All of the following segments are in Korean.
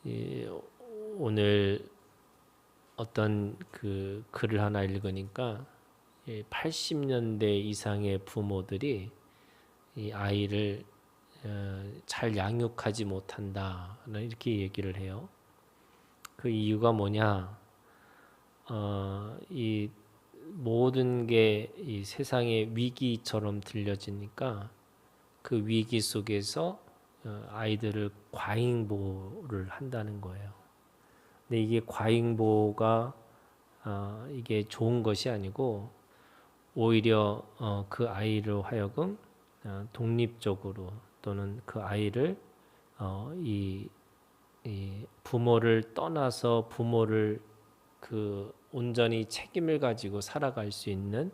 이 오늘 어떤 그 글을 하나 읽으니까 80년대 이상의 부모들이 이 아이를 잘 양육하지 못한다 이렇게 얘기를 해요. 그 이유가 뭐냐? 이 모든 게 이 세상의 위기처럼 들려지니까 그 위기 속에서 아이들을 과잉보호를 한다는 거예요. 근데 이게 과잉보호가 이게 좋은 것이 아니고 오히려 그 아이로 하여금 독립적으로 또는 그 아이를 이 부모를 떠나서 부모를 그 온전히 책임을 가지고 살아갈 수 있는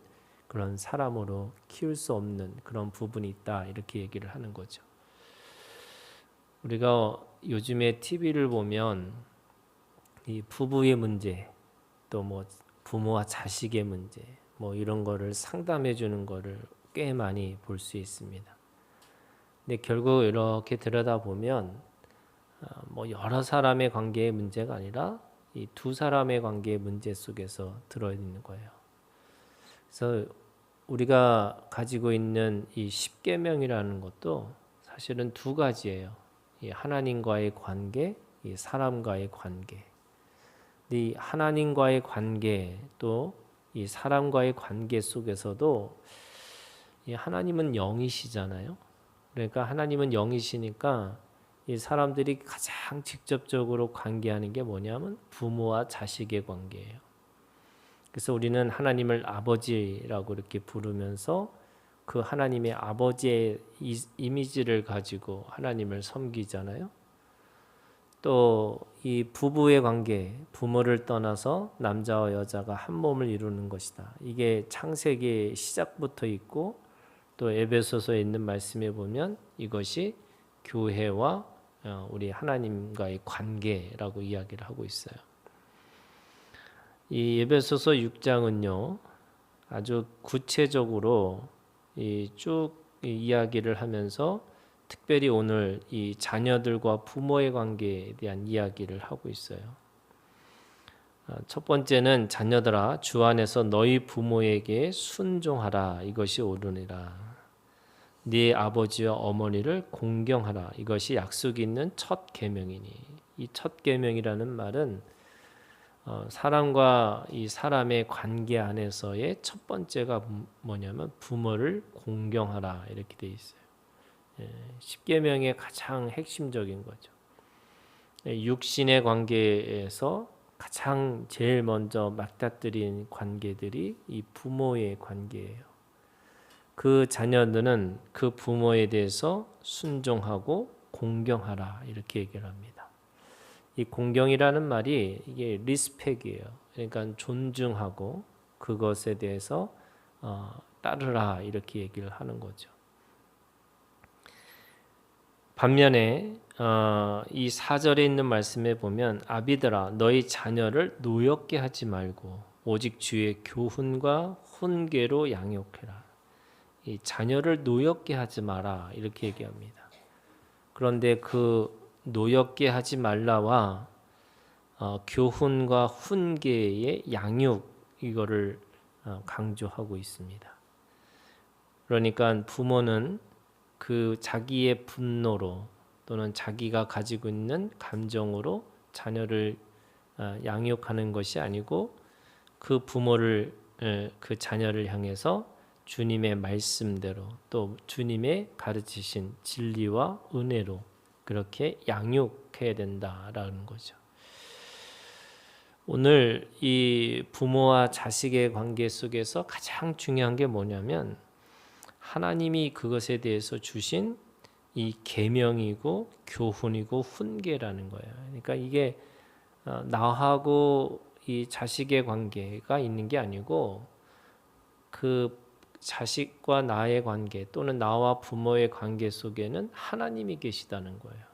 그런 사람으로 키울 수 없는 그런 부분이 있다 이렇게 얘기를 하는 거죠. 우리가 요즘에 TV를 보면 이 부부의 문제 또 뭐 부모와 자식의 문제 뭐 이런 거를 상담해 주는 거를 꽤 많이 볼 수 있습니다. 근데 결국 이렇게 들여다보면 뭐 여러 사람의 관계의 문제가 아니라 이 두 사람의 관계의 문제 속에서 들어있는 거예요. 그래서 우리가 가지고 있는 이 십계명이라는 것도 사실은 두 가지예요. 이 하나님과의 관계, 이 사람과의 관계. 이 하나님과의 관계 또 이 사람과의 관계 속에서도 이 하나님은 영이시잖아요. 그러니까 하나님은 영이시니까 이 사람들이 가장 직접적으로 관계하는 게 뭐냐면 부모와 자식의 관계예요. 그래서 우리는 하나님을 아버지라고 이렇게 부르면서 그 하나님의 아버지의 이미지를 가지고 하나님을 섬기잖아요. 또 이 부부의 관계, 부모를 떠나서 남자와 여자가 한 몸을 이루는 것이다. 이게 창세기의 시작부터 있고 또 에베소서에 있는 말씀에 보면 이것이 교회와 우리 하나님과의 관계라고 이야기를 하고 있어요. 이 에베소서 6장은요 아주 구체적으로 쭉 이야기를 하면서 특별히 오늘 이 자녀들과 부모의 관계에 대한 이야기를 하고 있어요. 첫 번째는 자녀들아 주 안에서 너희 부모에게 순종하라 이것이 옳으니라. 네 아버지와 어머니를 공경하라 이것이 약속이 있는 첫 계명이니. 이 첫 계명이라는 말은 사람과 이 사람의 관계 안에서의 첫 번째가 뭐냐면 부모를 공경하라 이렇게 돼 있어요. 십계명의 가장 핵심적인 거죠. 육신의 관계에서 가장 제일 먼저 맞닥뜨린 관계들이 이 부모의 관계예요. 그 자녀들은 그 부모에 대해서 순종하고 공경하라 이렇게 얘기를 합니다. 이 공경이라는 말이 이게 리스펙이에요. 그러니까 존중하고 그것에 대해서 따르라 이렇게 얘기를 하는 거죠. 반면에 이 4절에 있는 말씀에 보면 아비들아 너희 자녀를 노엽게 하지 말고 오직 주의 교훈과 훈계로 양육해라. 이 자녀를 노엽게 하지 마라 이렇게 얘기합니다. 그런데 그 노엽게 하지 말라와 교훈과 훈계의 양육 이거를 강조하고 있습니다. 그러니까 부모는 그 자기의 분노로 또는 자기가 가지고 있는 감정으로 자녀를 양육하는 것이 아니고 그 부모를 그 자녀를 향해서 주님의 말씀대로 또 주님의 가르치신 진리와 은혜로 그렇게 양육해야 된다라는 거죠. 오늘 이 부모와 자식의 관계 속에서 가장 중요한 게 뭐냐면 하나님이 그것에 대해서 주신 이 계명이고 교훈이고 훈계라는 거예요. 그러니까 이게 나하고 이 자식의 관계가 있는 게 아니고 그 자식과 나의 관계 또는 나와 부모의 관계 속에는 하나님이 계시다는 거예요.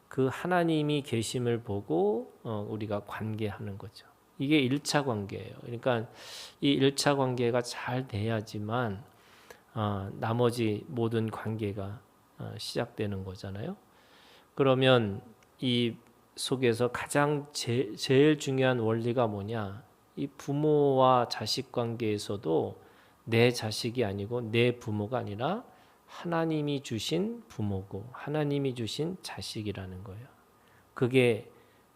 그 하나님이 계심을 보고 우리가 관계하는 거죠. 이게 1차 관계예요. 그러니까 이 1차 관계가 잘 돼야지만 나머지 모든 관계가 시작되는 거잖아요. 그러면 이 속에서 가장 제일 중요한 원리가 뭐냐? 이 부모와 자식 관계에서도 내 자식이 아니고 내 부모가 아니라 하나님이 주신 부모고 하나님이 주신 자식이라는 거예요. 그게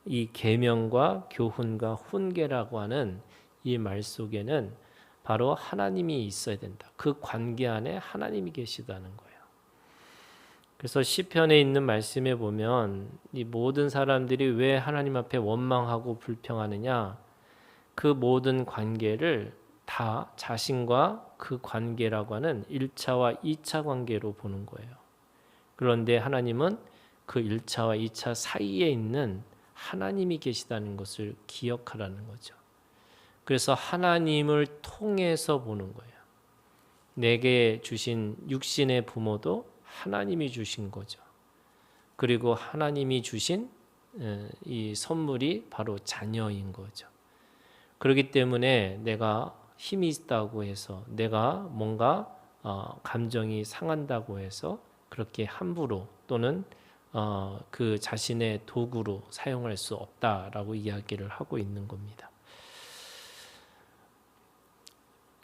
이 계명과 교훈과 훈계라고 하는 이 말 속에는 바로 하나님이 있어야 된다. 그 관계 안에 하나님이 계시다는 거예요. 그래서 시편에 있는 말씀에 보면 이 모든 사람들이 왜 하나님 앞에 원망하고 불평하느냐? 그 모든 관계를 다 자신과 그 관계라고 하는 1차와 2차 관계로 보는 거예요. 그런데 하나님은 그 1차와 2차 사이에 있는 하나님이 계시다는 것을 기억하라는 거죠. 그래서 하나님을 통해서 보는 거예요. 내게 주신 육신의 부모도 하나님이 주신 거죠. 그리고 하나님이 주신 이 선물이 바로 자녀인 거죠. 그렇기 때문에 내가 힘이 있다고 해서 내가 뭔가 감정이 상한다고 해서 그렇게 함부로 또는 그 자신의 도구로 사용할 수 없다라고 이야기를 하고 있는 겁니다.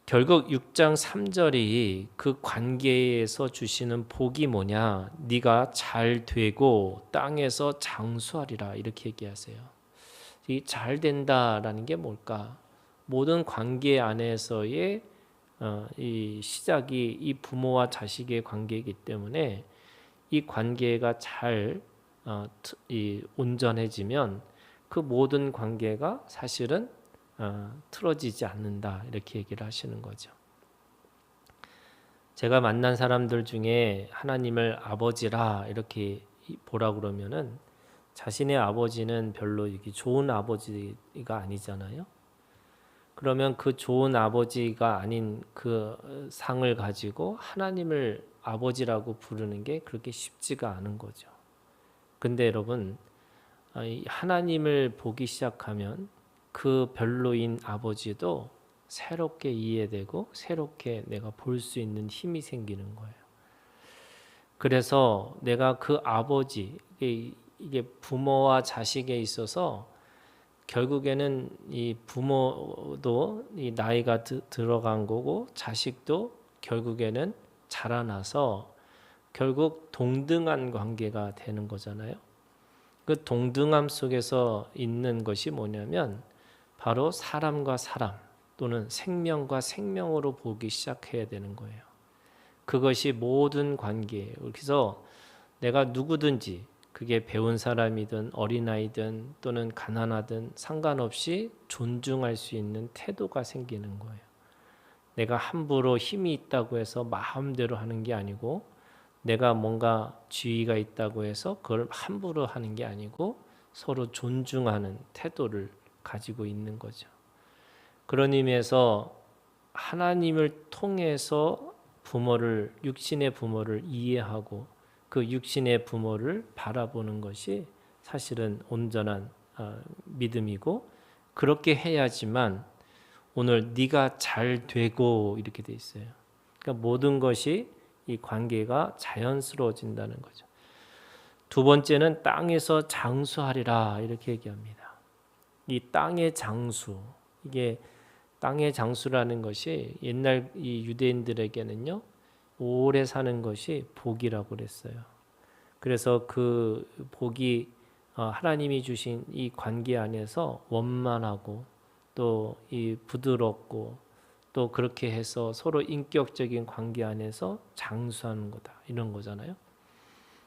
결국 6장 3절이 그 관계에서 주시는 복이 뭐냐? 네가 잘 되고 땅에서 장수하리라 이렇게 얘기하세요. 이 잘 된다라는 게 뭘까? 모든 관계 안에서의 이 시작이 이 부모와 자식의 관계이기 때문에 이 관계가 잘 온전해지면 그 모든 관계가 사실은 틀어지지 않는다 이렇게 얘기를 하시는 거죠. 제가 만난 사람들 중에 하나님을 아버지라 이렇게 보라 그러면은 자신의 아버지는 별로 이렇게 좋은 아버지가 아니잖아요. 그러면 그 좋은 아버지가 아닌 그 상을 가지고 하나님을 아버지라고 부르는 게 그렇게 쉽지가 않은 거죠. 근데 여러분, 하나님을 보기 시작하면 그 별로인 아버지도 새롭게 이해되고 새롭게 내가 볼 수 있는 힘이 생기는 거예요. 그래서 내가 그 아버지, 이게 부모와 자식에 있어서 결국에는 이 부모도 이 나이가 들어간 거고 자식도 결국에는 자라나서 결국 동등한 관계가 되는 거잖아요. 그 동등함 속에서 있는 것이 뭐냐면 바로 사람과 사람 또는 생명과 생명으로 보기 시작해야 되는 거예요. 그것이 모든 관계예요. 그래서 내가 누구든지 그게 배운 사람이든 어린아이든 또는 가난하든 상관없이 존중할 수 있는 태도가 생기는 거예요. 내가 함부로 힘이 있다고 해서 마음대로 하는 게 아니고 내가 뭔가 지위가 있다고 해서 그걸 함부로 하는 게 아니고 서로 존중하는 태도를 가지고 있는 거죠. 그런 의미에서 하나님을 통해서 부모를 육신의 부모를 이해하고 그 육신의 부모를 바라보는 것이 사실은 온전한 믿음이고 그렇게 해야지만 오늘 네가 잘 되고 이렇게 돼 있어요. 그러니까 모든 것이 이 관계가 자연스러워진다는 거죠. 두 번째는 땅에서 장수하리라 이렇게 얘기합니다. 이 땅의 장수, 이게 땅의 장수라는 것이 옛날 이 유대인들에게는요 오래 사는 것이 복이라고 그랬어요. 그래서 그 복이 하나님이 주신 이 관계 안에서 원만하고 또 이 부드럽고 또 그렇게 해서 서로 인격적인 관계 안에서 장수하는 거다 이런 거잖아요.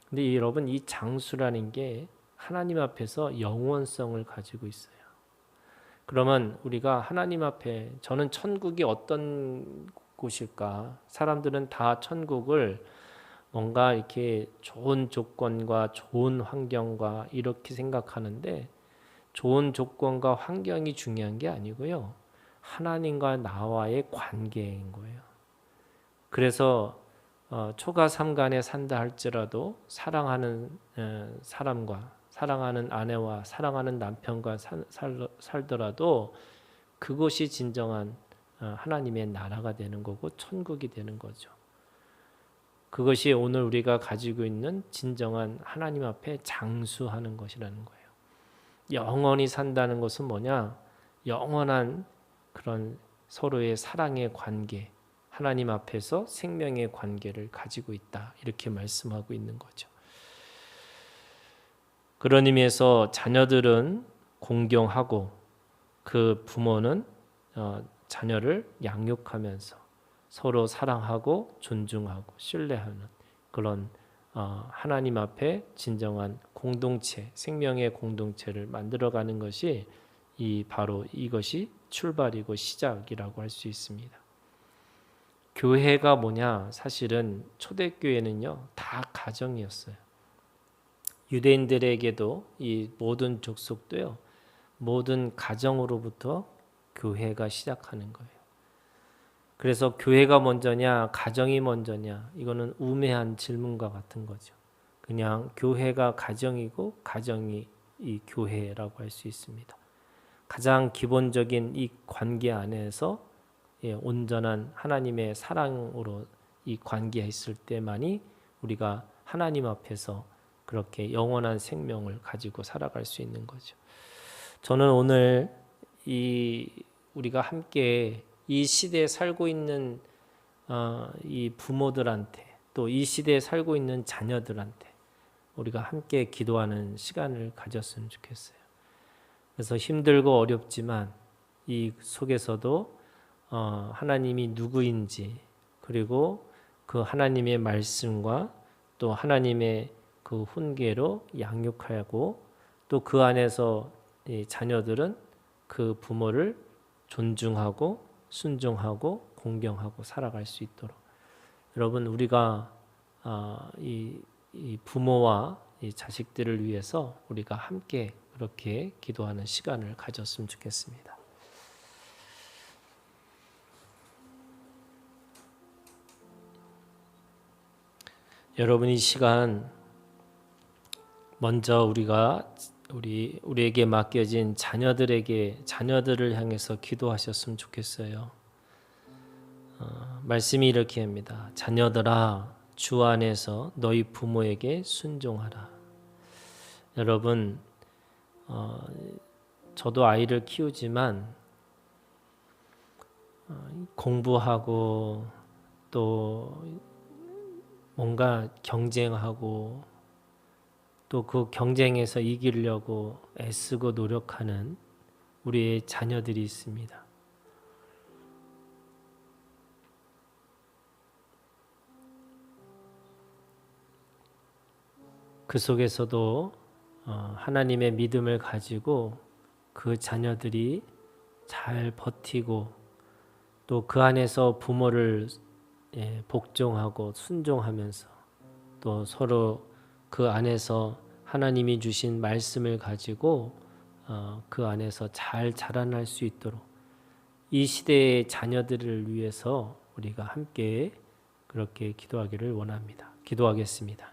근데 여러분 이 장수라는 게 하나님 앞에서 영원성을 가지고 있어요. 그러면 우리가 하나님 앞에 저는 천국이 어떤 곳일까? 사람들은 다 천국을 뭔가 이렇게 좋은 조건과 좋은 환경과 이렇게 생각하는데 좋은 조건과 환경이 중요한 게 아니고요. 하나님과 나와의 관계인 거예요. 그래서 초가 삼간에 산다 할지라도 사랑하는 사람과 사랑하는 아내와 사랑하는 남편과 살더라도 그것이 진정한 하나님의 나라가 되는 거고 천국이 되는 거죠. 그것이 오늘 우리가 가지고 있는 진정한 하나님 앞에 장수하는 것이라는 거예요. 영원히 산다는 것은 뭐냐? 영원한 그런 서로의 사랑의 관계, 하나님 앞에서 생명의 관계를 가지고 있다. 이렇게 말씀하고 있는 거죠. 그런 의미에서 자녀들은 공경하고 그 부모는 자녀를 양육하면서 서로 사랑하고 존중하고 신뢰하는 그런 하나님 앞에 진정한 공동체, 생명의 공동체를 만들어가는 것이 바로 이것이 출발이고 시작이라고 할 수 있습니다. 교회가 뭐냐? 사실은 초대교회는요, 다 가정이었어요. 유대인들에게도 이 모든 족속도요, 모든 가정으로부터 교회가 시작하는 거예요. 그래서 교회가 먼저냐, 가정이 먼저냐, 이거는 우매한 질문과 같은 거죠. 그냥 교회가 가정이고 가정이 이 교회라고 할 수 있습니다. 가장 기본적인 이 관계 안에서 온전한 하나님의 사랑으로 이 관계에 있을 때만이 우리가 하나님 앞에서 그렇게 영원한 생명을 가지고 살아갈 수 있는 거죠. 저는 오늘 우리가 함께 이 시대에 살고 있는 이 부모들한테 또 이 시대에 살고 있는 자녀들한테 우리가 함께 기도하는 시간을 가졌으면 좋겠어요. 그래서 힘들고 어렵지만 이 속에서도 하나님이 누구인지 그리고 그 하나님의 말씀과 또 하나님의 그 훈계로 양육하고 또 그 안에서 이 자녀들은 그 부모를 존중하고 순종하고 공경하고 살아갈 수 있도록 여러분 우리가 이 부모와 이 자식들을 위해서 우리가 함께 그렇게 기도하는 시간을 가졌으면 좋겠습니다. 여러분 이 시간 먼저 우리에게 맡겨진 자녀들을 향해서 기도하셨으면 좋겠어요. 말씀이 이렇게 합니다. 자녀들아 주 안에서 너희 부모에게 순종하라. 여러분 저도 아이를 키우지만 공부하고 또 뭔가 경쟁하고 또 그 경쟁에서 이기려고 애쓰고 노력하는 우리의 자녀들이 있습니다. 그 속에서도 하나님의 믿음을 가지고 그 자녀들이 잘 버티고 또 그 안에서 부모를 복종하고 순종하면서 또 서로 그 안에서 하나님이 주신 말씀을 가지고 그 안에서 잘 자라날 수 있도록 이 시대의 자녀들을 위해서 우리가 함께 그렇게 기도하기를 원합니다. 기도하겠습니다.